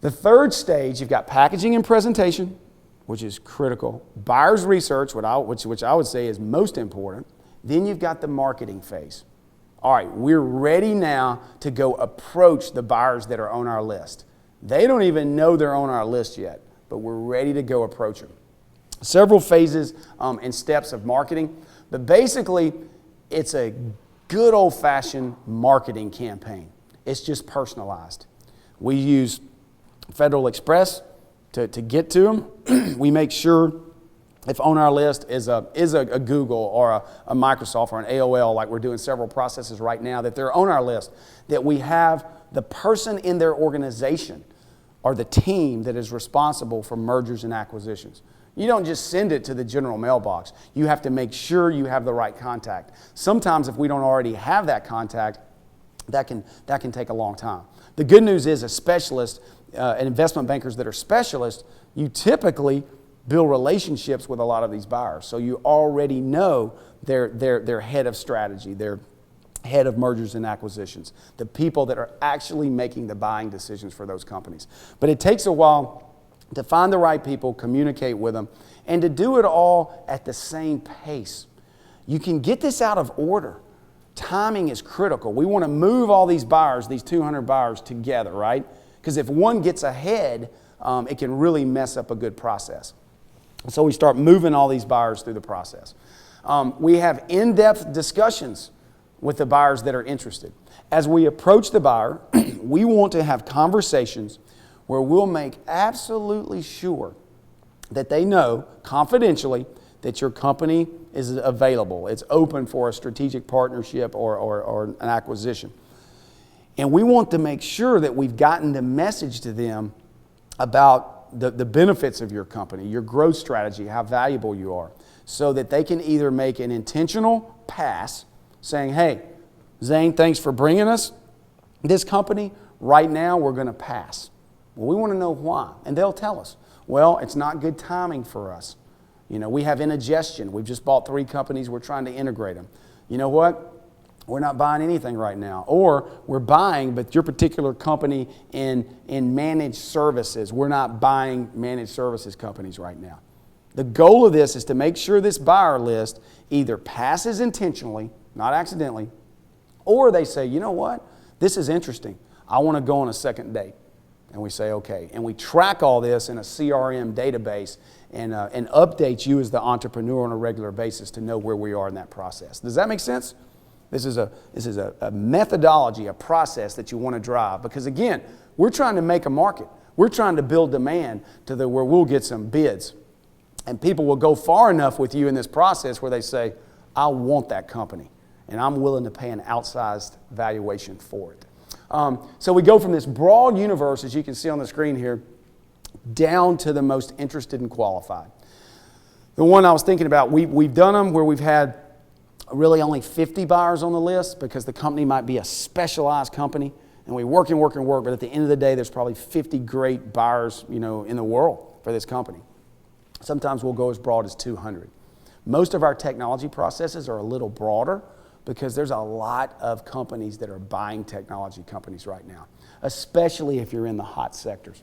The third stage, you've got packaging and presentation, which is critical. Buyer's research, which I would say is most important. Then you've got the marketing phase. All right, we're ready now to go approach the buyers that are on our list. They don't even know they're on our list yet, but we're ready to go approach them. Several phases and steps of marketing, but basically it's a good old-fashioned marketing campaign. It's just personalized. We use Federal Express to get to them. We make sure if on our list is a Google or a Microsoft or an AOL, like we're doing several processes right now, that they're on our list, that we have the person in their organization or the team that is responsible for mergers and acquisitions. You don't just send it to the general mailbox. You have to make sure you have the right contact. Sometimes if we don't already have that contact, that can take a long time. The good news is a specialist, and investment bankers that are specialists, you typically build relationships with a lot of these buyers. So you already know their head of strategy, their head of mergers and acquisitions, the people that are actually making the buying decisions for those companies. But it takes a while to find the right people, communicate with them, and to do it all at the same pace. You can get this out of order. Timing is critical. We want to move all these buyers, these 200 buyers together, right? Because if one gets ahead, it can really mess up a good process. So we start moving all these buyers through the process. We have in-depth discussions with the buyers that are interested. As we approach the buyer, we want to have conversations where we'll make absolutely sure that they know confidentially that your company is available. It's open for a strategic partnership or an acquisition. And we want to make sure that we've gotten the message to them about the benefits of your company, your growth strategy, how valuable you are, so that they can either make an intentional pass saying, hey, Zane, thanks for bringing us this company. Right now, we're going to pass. Well, we want to know why. And they'll tell us, well, it's not good timing for us. You know, we have indigestion. We've just bought 3 companies. We're trying to integrate them. You know what? We're not buying anything right now. Or we're buying, but your particular company in managed services, we're not buying managed services companies right now. The goal of this is to make sure this buyer list either passes intentionally, not accidentally, or they say, you know what? This is interesting. I want to go on a second date. And we say, okay. And we track all this in a CRM database and update you as the entrepreneur on a regular basis to know where we are in that process. Does that make sense? This is a methodology, a process that you want to drive. Because again, we're trying to make a market. We're trying to build demand to where we'll get some bids. And people will go far enough with you in this process where they say, I want that company. And I'm willing to pay an outsized valuation for it. So we go from this broad universe, as you can see on the screen here, down to the most interested and qualified. The one I was thinking about, we've done them where we've had really only 50 buyers on the list because the company might be a specialized company, and we work and work and work, but at the end of the day, there's probably 50 great buyers, in the world for this company. Sometimes we'll go as broad as 200. Most of our technology processes are a little broader because there's a lot of companies that are buying technology companies right now, especially if you're in the hot sectors.